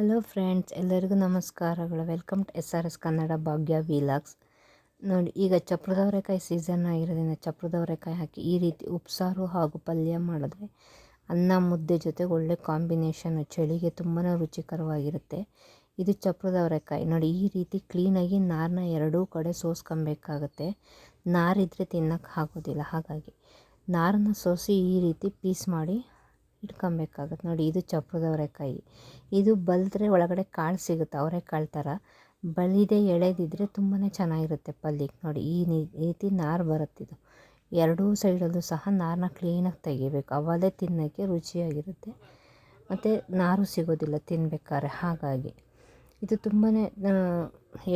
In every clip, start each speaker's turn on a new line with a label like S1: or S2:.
S1: Hello friends, ಎಲ್ಲರಿಗೂ ನಮಸ್ಕಾರಗಳು. Welcome to SRS Kannada Bhagya vlogs. ನೋಡಿ, ಈಗ ಚಪ್ರದ ಅವರೆಕಾಯಿ ಸೀಸನ್ ಆಗಿರೋದ್ರಿಂದ ಚಪ್ರದ ಅವರೆಕಾಯಿ ಹಾಕಿ ಈ ರೀತಿ ಉಪ್ಸಾರು ಹಾಗೂ ಪಲ್ಯ ಮಾಡಿದ್ರೆ ಅನ್ನ ಮುದ್ದೆ ಜೊತೆಗೆ ಒಳ್ಳೆ ಕಾಂಬಿನೇಷನ್ನು. ಚಳಿಗೆ ತುಂಬಾ ರುಚಿಕರವಾಗಿರುತ್ತೆ. ಇದು ಚಪ್ರದ ಅವರೆಕಾಯಿ ನೋಡಿ, ಈ ರೀತಿ ಕ್ಲೀನಾಗಿ ನಾರನ್ನ ಎರಡೂ ಕಡೆ ಸೋಸ್ಕೊಬೇಕಾಗತ್ತೆ. ನಾರಿದ್ರೆ ತಿನ್ನೋಕ್ಕೆ ಆಗೋದಿಲ್ಲ, ಹಾಗಾಗಿ ನಾರನ್ನ ಸೋಸಿ ಈ ರೀತಿ ಪೀಸ್ ಮಾಡಿ ಇಟ್ಕೊಬೇಕಾಗತ್ತೆ. ನೋಡಿ, ಇದು ಚಪ್ರದ ಅವರೆಕಾಯಿ. ಇದು ಬಲಿದ್ರೆ ಒಳಗಡೆ ಕಾಳು ಸಿಗುತ್ತೆ, ಅವರೆಕಾಳು ಥರ. ಬಲಿದೆ ಎಳೆದಿದ್ರೆ ತುಂಬಾ ಚೆನ್ನಾಗಿರುತ್ತೆ ಪಲ್ಯಕ್ಕೆ. ನೋಡಿ, ಈ ರೀತಿ ನಾರು ಬರುತ್ತಿದ್ದು ಎರಡೂ ಸೈಡಲ್ಲೂ ಸಹ ನಾರನ್ನ ಕ್ಲೀನಾಗಿ ತೆಗಿಬೇಕು, ಅವಲೇ ತಿನ್ನೋಕ್ಕೆ ರುಚಿಯಾಗಿರುತ್ತೆ. ಮತ್ತು ನಾರು ಸಿಗೋದಿಲ್ಲ ತಿನ್ಬೇಕಾದ್ರೆ. ಹಾಗಾಗಿ ಇದು ತುಂಬಾ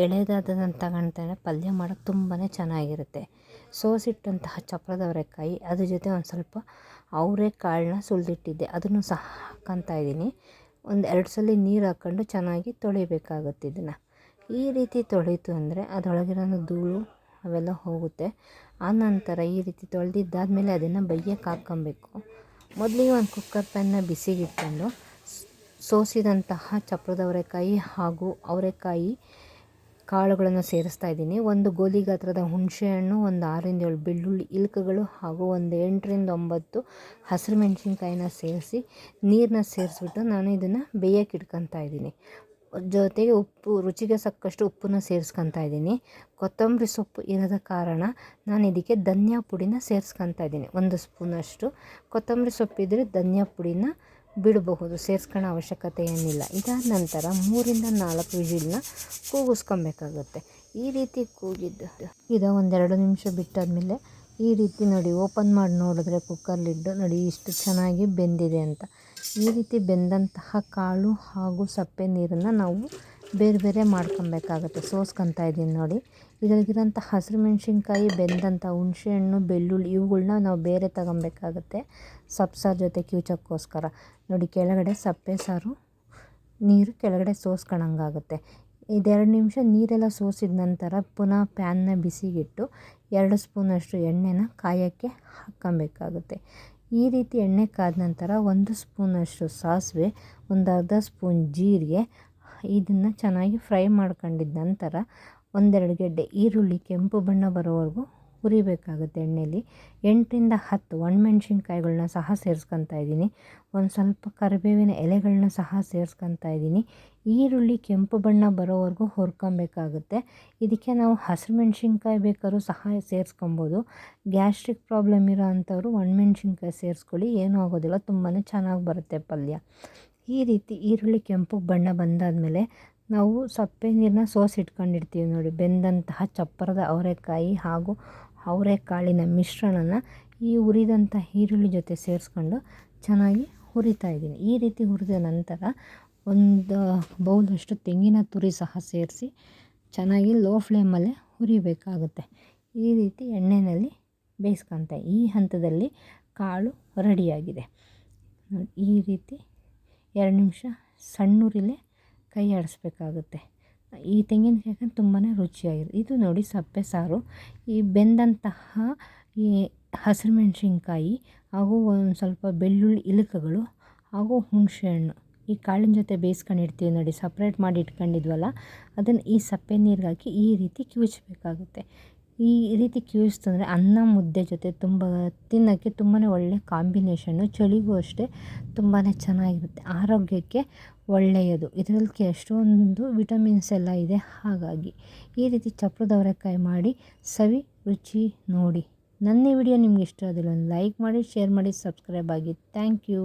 S1: ಎಳೆದಾದದನ್ನು ತಗೊಳ್ತಾನೆ ಪಲ್ಯ ಮಾಡೋಕ್ಕೆ ತುಂಬಾ ಚೆನ್ನಾಗಿರುತ್ತೆ. ಸೋಸಿಟ್ಟಂತಹ ಚಪ್ರದ ಅವರೆಕಾಯಿ, ಅದ್ರ ಜೊತೆ ಒಂದು ಸ್ವಲ್ಪ ಅವರೆಕಾಳನ್ನ ಸುಲಿದಿಟ್ಟಿದ್ದೆ, ಅದನ್ನು ಸಹ ಹಾಕ್ಕೊತಾ ಇದ್ದೀನಿ. ಒಂದು 2 ಸಲ ನೀರು ಹಾಕ್ಕೊಂಡು ಚೆನ್ನಾಗಿ ತೊಳಿಬೇಕಾಗುತ್ತೆ. ಇದನ್ನು ಈ ರೀತಿ ತೊಳೀತು ಅಂದರೆ ಅದರೊಳಗಿರೋ ಧೂಳು ಅವೆಲ್ಲ ಹೋಗುತ್ತೆ. ಆನಂತರ ಈ ರೀತಿ ತೊಳೆದಿದ್ದಾದಮೇಲೆ ಅದನ್ನು ಬೈಯಕ್ಕೆ ಹಾಕ್ಕೊಬೇಕು. ಮೊದಲಿಗೆ ಒಂದು ಕುಕ್ಕರ್ ಪ್ಯಾನ್ನ ಬಿಸಿಗಿಟ್ಕೊಂಡು ಸೋಸಿದಂತಹ ಚಪ್ರದ ಅವರೆಕಾಯಿ ಹಾಗೂ ಅವರೆಕಾಯಿ ಕಾಳುಗಳನ್ನು ಸೇರಿಸ್ತಾ ಇದ್ದೀನಿ. ಒಂದು ಗೋಲಿ ಗಾತ್ರದ ಹುಣಸೆಹಣ್ಣು, ಒಂದು 6-7 ಬೆಳ್ಳುಳ್ಳಿ ಇಲ್ಕುಗಳು ಹಾಗೂ ಒಂದು 8-9 ಹಸಿರು ಮೆಣಸಿನ್ಕಾಯಿನ ಸೇರಿಸಿ ನೀರನ್ನ ಸೇರಿಸ್ಬಿಟ್ಟು ನಾನು ಇದನ್ನು ಬೇಯಕ್ಕೆ ಇಟ್ಕೊತಾ ಇದ್ದೀನಿ. ಜೊತೆಗೆ ಉಪ್ಪು, ರುಚಿಗೆ ಸಾಕಷ್ಟು ಉಪ್ಪನ್ನು ಸೇರಿಸ್ಕೊತಾ ಇದ್ದೀನಿ. ಕೊತ್ತಂಬರಿ ಸೊಪ್ಪು ಇರೋದ ಕಾರಣ ನಾನು ಇದಕ್ಕೆ ಧನಿಯಾ ಪುಡಿನ ಸೇರಿಸ್ಕೊತಾ ಇದ್ದೀನಿ. 1 ಸ್ಪೂನಷ್ಟು ಕೊತ್ತಂಬರಿ ಸೊಪ್ಪಿದ್ದರೆ ಧನಿಯಾ ಪುಡಿನ ಬಿಡಬಹುದು, ಸೇರಿಸ್ಕೊಳ್ಳೋ ಅವಶ್ಯಕತೆ ಏನಿಲ್ಲ. ಇದಾದ ನಂತರ 3-4 ವಿಜಿಲ್ನ ಕೂಗಿಸ್ಕೊಬೇಕಾಗುತ್ತೆ. ಈ ರೀತಿ ಕೂಗಿದ್ದು ಇದು 1-2 ನಿಮಿಷ ಬಿಟ್ಟಾದಮೇಲೆ ಈ ರೀತಿ ನೋಡಿ, ಓಪನ್ ಮಾಡಿ ನೋಡಿದ್ರೆ ಕುಕ್ಕರ್ ಲಿಡ್ಡು ನೋಡಿ ಇಷ್ಟು ಚೆನ್ನಾಗಿ ಬೆಂದಿದೆ ಅಂತ. ಈ ರೀತಿ ಬೆಂದಂತಹ ಕಾಳು ಹಾಗೂ ಸಪ್ಪೆ ನೀರನ್ನು ನಾವು ಬೇರೆ ಬೇರೆ ಮಾಡ್ಕೊಬೇಕಾಗತ್ತೆ. ಸೋಸ್ಕೊತಾ ಇದ್ದೀನಿ ನೋಡಿ. ಇದರಲ್ಲಿರೋಂಥ ಹಸಿರು ಮೆಣಸಿನ್ಕಾಯಿ, ಬೆಂದಂಥ ಹುಣಸೆಹಣ್ಣು, ಬೆಳ್ಳುಳ್ಳಿ ಇವುಗಳನ್ನ ನಾವು ಬೇರೆ ತಗೊಬೇಕಾಗತ್ತೆ ಸೊಪ್ಪು ಸಾರು ಜೊತೆ ಕಿವುಚಕ್ಕೋಸ್ಕರ. ನೋಡಿ, ಕೆಳಗಡೆ ಸಪ್ಪೆ ಸಾರು ನೀರು ಕೆಳಗಡೆ ಸೋಸ್ಕೊಳಂಗಾಗುತ್ತೆ. 2 ನಿಮಿಷ ನೀರೆಲ್ಲ ಸೋಸಿದ ನಂತರ ಪುನಃ ಪ್ಯಾನ್ನ ಬಿಸಿಗಿಟ್ಟು 2 ಸ್ಪೂನಷ್ಟು ಎಣ್ಣೆನ ಕಾಯೋಕ್ಕೆ ಹಾಕ್ಕೊಬೇಕಾಗುತ್ತೆ. ಈ ರೀತಿ ಎಣ್ಣೆ ಕಾದ ನಂತರ 1 ಸ್ಪೂನಷ್ಟು ಸಾಸಿವೆ, ಒಂದು ಅರ್ಧ ಸ್ಪೂನ್ ಜೀರಿಗೆ, ಇದನ್ನು ಚೆನ್ನಾಗಿ ಫ್ರೈ ಮಾಡ್ಕೊಂಡಿದ್ದ ನಂತರ 1-2 ಗೆಡ್ಡೆ ಈರುಳ್ಳಿ ಕೆಂಪು ಬಣ್ಣ ಬರೋವರೆಗೂ ಹುರಿಬೇಕಾಗುತ್ತೆ ಎಣ್ಣೆಯಲ್ಲಿ. 8-10 ಒಣಮೆಣ್ಸಿನ್ಕಾಯಿಗಳನ್ನ ಸಹ ಸೇರಿಸ್ಕೊತಾ ಇದ್ದೀನಿ. ಒಂದು ಸ್ವಲ್ಪ ಕರಿಬೇವಿನ ಎಲೆಗಳನ್ನ ಸಹ ಸೇರಿಸ್ಕೊತಾ ಇದ್ದೀನಿ. ಈರುಳ್ಳಿ ಕೆಂಪು ಬಣ್ಣ ಬರೋವರೆಗೂ ಹುರ್ಕೊಬೇಕಾಗುತ್ತೆ. ಇದಕ್ಕೆ ನಾವು ಹಸಿರು ಮೆಣಸಿನ್ಕಾಯಿ ಬೇಕಾದ್ರೂ ಸಹ ಸೇರಿಸ್ಕೊಬೋದು. ಗ್ಯಾಸ್ಟ್ರಿಕ್ ಪ್ರಾಬ್ಲಮ್ ಇರೋ ಅಂಥವ್ರು ಒಣಮೆಣ್ಸಿನ್ಕಾಯಿ ಸೇರಿಸ್ಕೊಳ್ಳಿ, ಏನೂ ಆಗೋದಿಲ್ಲ, ತುಂಬಾ ಚೆನ್ನಾಗಿ ಬರುತ್ತೆ ಪಲ್ಯ. ಈ ರೀತಿ ಈರುಳ್ಳಿ ಕೆಂಪು ಬಣ್ಣ ಬಂದಾದಮೇಲೆ ನಾವು ಸಪ್ಪೆ ನೀರನ್ನ ಸೋಸಿಟ್ಕೊಂಡಿರ್ತೀವಿ ನೋಡಿ, ಬೆಂದಂತಹ ಚಪ್ಪರದ ಅವರೆಕಾಯಿ ಹಾಗೂ ಅವರೆಕಾಳಿನ ಮಿಶ್ರಣನ ಈ ಹುರಿದಂಥ ಈರುಳ್ಳಿ ಜೊತೆ ಸೇರಿಸ್ಕೊಂಡು ಚೆನ್ನಾಗಿ ಹುರಿತಾ ಇದ್ದೀನಿ. ಈ ರೀತಿ ಹುರಿದ ನಂತರ ಒಂದು ಬೌಲಷ್ಟು ತೆಂಗಿನ ತುರಿ ಸಹ ಸೇರಿಸಿ ಚೆನ್ನಾಗಿ ಲೋ ಫ್ಲೇಮಲ್ಲೇ ಹುರಿಬೇಕಾಗುತ್ತೆ. ಈ ರೀತಿ ಎಣ್ಣೆಯಲ್ಲಿ ಬೇಯಿಸ್ಕೊತ ಈ ಹಂತದಲ್ಲಿ ಕಾಳು ರೆಡಿಯಾಗಿದೆ. ಈ ರೀತಿ 2 ನಿಮಿಷ ಸಣ್ಣೂರಿಲೇ ಕೈ ಆಡಿಸ್ಬೇಕಾಗುತ್ತೆ. ಈ ತೆಂಗಿನಕಾಯಿ ತುಂಬಾ ರುಚಿಯಾಗಿರುತ್ತೆ. ಇದು ನೋಡಿ ಸಪ್ಪೆ ಸಾರು. ಈ ಬೆಂದಂತಹ ಈ ಹಸಿರು ಮೆಣಸಿನ್ಕಾಯಿ ಹಾಗೂ ಒಂದು ಸ್ವಲ್ಪ ಬೆಳ್ಳುಳ್ಳಿ ಇಲುಕುಗಳು ಹಾಗೂ ಹುಣಸೆಹಣ್ಣು ಈ ಕಾಳಿನ ಜೊತೆ ಬೇಯಿಸ್ಕೊಂಡಿರ್ತೀವಿ ನೋಡಿ, ಸಪ್ರೇಟ್ ಮಾಡಿ ಇಟ್ಕೊಂಡಿದ್ವಲ್ಲ, ಅದನ್ನು ಈ ಸಪ್ಪೆ ನೀರಿಗೆ ಹಾಕಿ ಈ ರೀತಿ ಕಿವುಚಬೇಕಾಗುತ್ತೆ. ಈ ರೀತಿ ಕಿವುಚಿತಂದರೆ ಅನ್ನ ಮುದ್ದೆ ಜೊತೆ ತಿನ್ನೋಕ್ಕೆ ತುಂಬಾ ಒಳ್ಳೆ ಕಾಂಬಿನೇಷನ್ನು. ಚಳಿಗೂ ಅಷ್ಟೇ ತುಂಬಾ ಚೆನ್ನಾಗಿರುತ್ತೆ, ಆರೋಗ್ಯಕ್ಕೆ ಒಳ್ಳೆಯದು. ಇದರಲ್ಲಿ ಎಷ್ಟೊಂದು ವಿಟಮಿನ್ಸ್ ಎಲ್ಲ ಇದೆ. ಹಾಗಾಗಿ ಈ ರೀತಿ ಚಪ್ರದ ಅವರೆಕಾಯಿ ಮಾಡಿ ಸವಿ ರುಚಿ ನೋಡಿ. ನನ್ನ ಈ ವಿಡಿಯೋ ನಿಮ್ಗೆ ಇಷ್ಟ ಆದಲ್ಲಿ ಒಂದು ಲೈಕ್ ಮಾಡಿ, ಶೇರ್ ಮಾಡಿ, ಸಬ್ಸ್ಕ್ರೈಬ್ ಆಗಿ. Thank you.